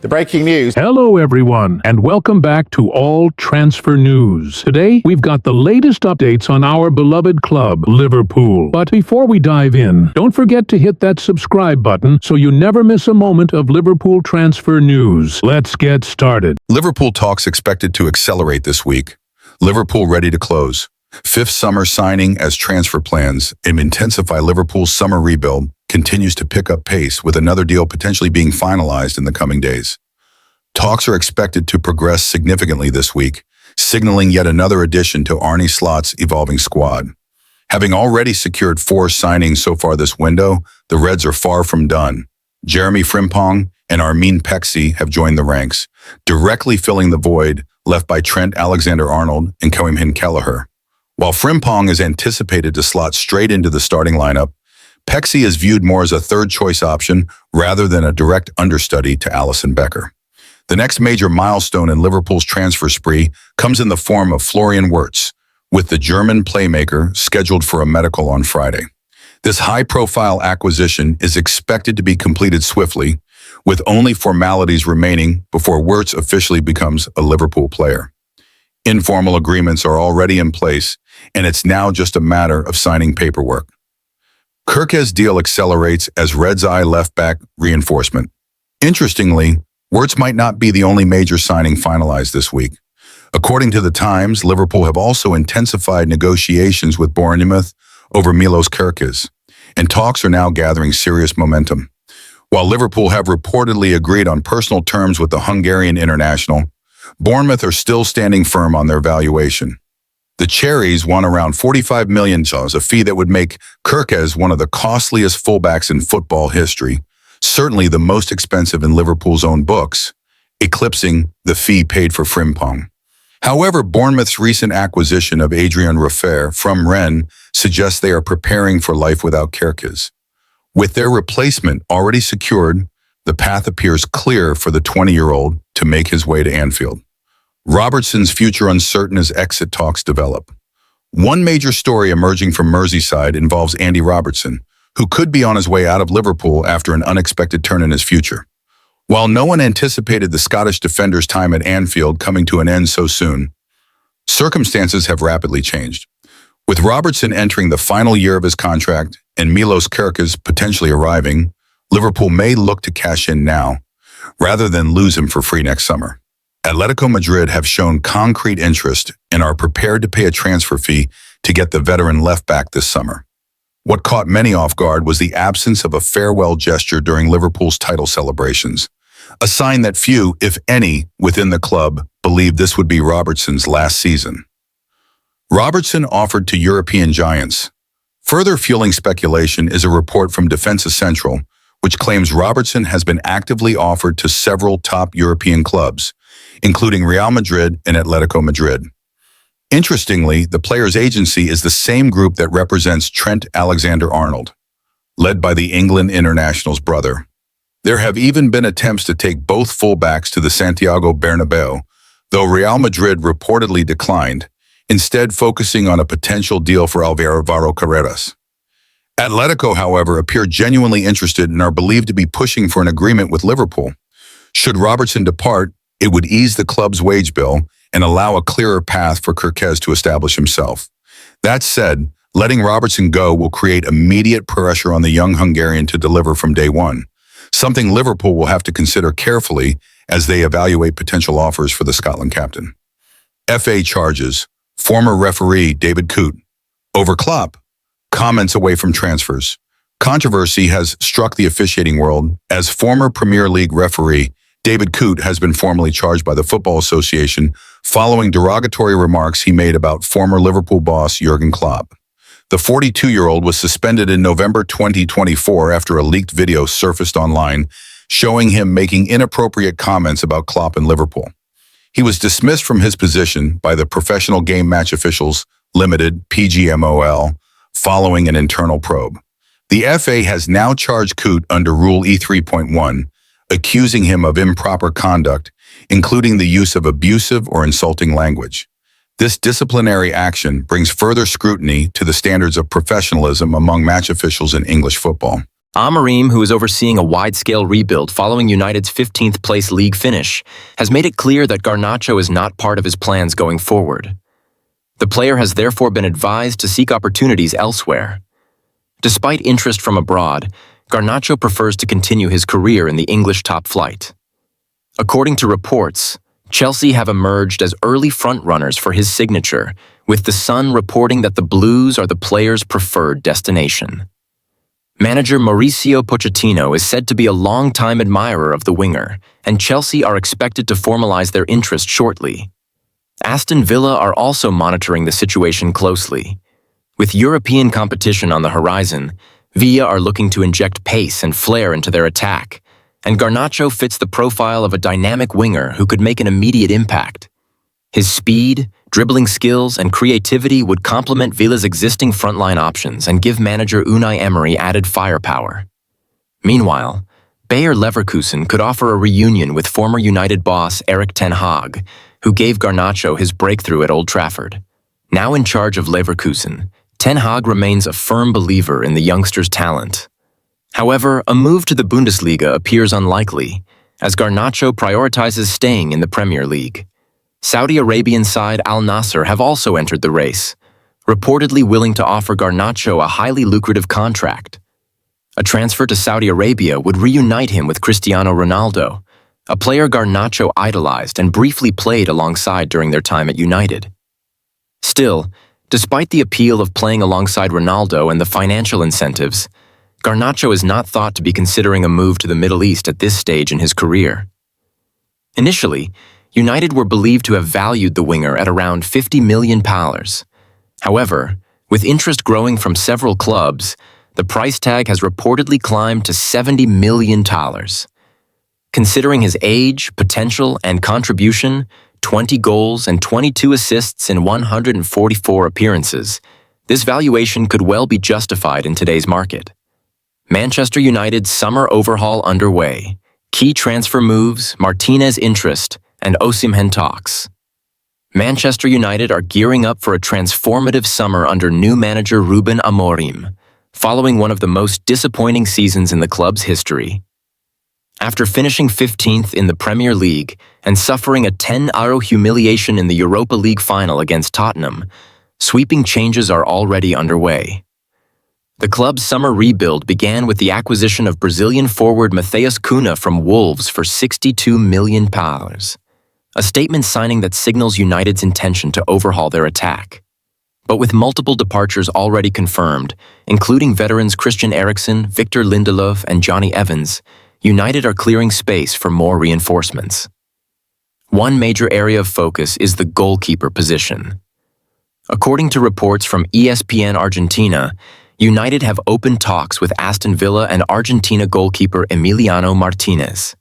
The breaking news. Hello everyone, and welcome back to All Transfer News. Today, we've got the latest updates on our beloved club, Liverpool. But before we dive in, don't forget to hit that subscribe button so you never miss a moment of Liverpool transfer news. Let's get started. Liverpool talks expected to accelerate this week. Liverpool ready to close. Fifth summer signing as transfer plans and intensify Liverpool's summer rebuild continues to pick up pace, with another deal potentially being finalized in the coming days. Talks are expected to progress significantly this week, signaling yet another addition to Arne Slot's evolving squad. Having already secured 4 signings so far this window, the Reds are far from done. Jeremy Frimpong and Armin Pexi have joined the ranks, directly filling the void left by Trent Alexander-Arnold and Coimhin Kelleher. While Frimpong is anticipated to slot straight into the starting lineup, Pexi is viewed more as a third-choice option rather than a direct understudy to Alisson Becker. The next major milestone in Liverpool's transfer spree comes in the form of Florian Wirtz, with the German playmaker scheduled for a medical on Friday. This high-profile acquisition is expected to be completed swiftly, with only formalities remaining before Wirtz officially becomes a Liverpool player. Informal agreements are already in place, and it's now just a matter of signing paperwork. Kerkez's deal accelerates as Reds eye left-back reinforcement. Interestingly, Wirtz might not be the only major signing finalized this week. According to The Times, Liverpool have also intensified negotiations with Bournemouth over Milos Kerkez, and talks are now gathering serious momentum. While Liverpool have reportedly agreed on personal terms with the Hungarian international, Bournemouth are still standing firm on their valuation. The Cherries won around $45 million, a fee that would make Kerkez one of the costliest fullbacks in football history, certainly the most expensive in Liverpool's own books, eclipsing the fee paid for Frimpong. However, Bournemouth's recent acquisition of Adrien Raffaire from Rennes suggests they are preparing for life without Kerkez. With their replacement already secured, the path appears clear for the 20-year-old to make his way to Anfield. Robertson's future uncertain as exit talks develop. One major story emerging from Merseyside involves Andy Robertson, who could be on his way out of Liverpool after an unexpected turn in his future. While no one anticipated the Scottish defender's time at Anfield coming to an end so soon, circumstances have rapidly changed. With Robertson entering the final year of his contract and Milos Kerkez potentially arriving, Liverpool may look to cash in now, rather than lose him for free next summer. Atletico Madrid have shown concrete interest and are prepared to pay a transfer fee to get the veteran left-back this summer. What caught many off guard was the absence of a farewell gesture during Liverpool's title celebrations, a sign that few, if any, within the club believed this would be Robertson's last season. Robertson offered to European giants. Further fueling speculation is a report from Defensa Central, which claims Robertson has been actively offered to several top European clubs, including Real Madrid and Atletico Madrid. Interestingly, the player's agency is the same group that represents Trent Alexander-Arnold, led by the England international's brother. There have even been attempts to take both fullbacks to the Santiago Bernabeu, though Real Madrid reportedly declined, instead focusing on a potential deal for Alvaro Carreras. Atletico, however, appear genuinely interested and are believed to be pushing for an agreement with Liverpool. Should Robertson depart, it would ease the club's wage bill and allow a clearer path for Kerkez to establish himself. That said, letting Robertson go will create immediate pressure on the young Hungarian to deliver from day one, something Liverpool will have to consider carefully as they evaluate potential offers for the Scotland captain. FA charges. Former referee David Coote. Over Klopp. Comments away from transfers. Controversy has struck the officiating world as former Premier League referee David Coote has been formally charged by the Football Association following derogatory remarks he made about former Liverpool boss Jurgen Klopp. The 42-year-old was suspended in November 2024 after a leaked video surfaced online showing him making inappropriate comments about Klopp and Liverpool. He was dismissed from his position by the Professional Game Match Officials Limited (PGMOL) following an internal probe. The FA has now charged Coote under Rule E3.1, accusing him of improper conduct, including the use of abusive or insulting language. This disciplinary action brings further scrutiny to the standards of professionalism among match officials in English football. Amorim, who is overseeing a wide-scale rebuild following United's 15th place league finish, has made it clear that Garnacho is not part of his plans going forward. The player has therefore been advised to seek opportunities elsewhere. Despite interest from abroad, Garnacho prefers to continue his career in the English top flight. According to reports, Chelsea have emerged as early frontrunners for his signature, with The Sun reporting that the Blues are the player's preferred destination. Manager Mauricio Pochettino is said to be a long-time admirer of the winger, and Chelsea are expected to formalize their interest shortly. Aston Villa are also monitoring the situation closely. With European competition on the horizon, Villa are looking to inject pace and flair into their attack, and Garnacho fits the profile of a dynamic winger who could make an immediate impact. His speed, dribbling skills, and creativity would complement Villa's existing frontline options and give manager Unai Emery added firepower. Meanwhile, Bayer Leverkusen could offer a reunion with former United boss Erik ten Hag, who gave Garnacho his breakthrough at Old Trafford. Now in charge of Leverkusen, Ten Hag remains a firm believer in the youngster's talent. However, a move to the Bundesliga appears unlikely, as Garnacho prioritizes staying in the Premier League. Saudi Arabian side Al Nassr have also entered the race, reportedly willing to offer Garnacho a highly lucrative contract. A transfer to Saudi Arabia would reunite him with Cristiano Ronaldo, a player Garnacho idolized and briefly played alongside during their time at United. Still, despite the appeal of playing alongside Ronaldo and the financial incentives, Garnacho is not thought to be considering a move to the Middle East at this stage in his career. Initially, United were believed to have valued the winger at around £50 million. However, with interest growing from several clubs, the price tag has reportedly climbed to $70 million. Considering his age, potential, and contribution, 20 goals and 22 assists in 144 appearances, this valuation could well be justified in today's market. Manchester United's summer overhaul underway, key transfer moves, Martinez interest, and Osimhen talks. Manchester United are gearing up for a transformative summer under new manager Ruben Amorim, following one of the most disappointing seasons in the club's history. After finishing 15th in the Premier League and suffering a 10-0 humiliation in the Europa League final against Tottenham, sweeping changes are already underway. The club's summer rebuild began with the acquisition of Brazilian forward Matheus Cunha from Wolves for £62 million, a statement signing that signals United's intention to overhaul their attack. But with multiple departures already confirmed, including veterans Christian Eriksen, Victor Lindelof, and Johnny Evans, United are clearing space for more reinforcements. One major area of focus is the goalkeeper position. According to reports from ESPN Argentina, United have opened talks with Aston Villa and Argentina goalkeeper Emiliano Martinez.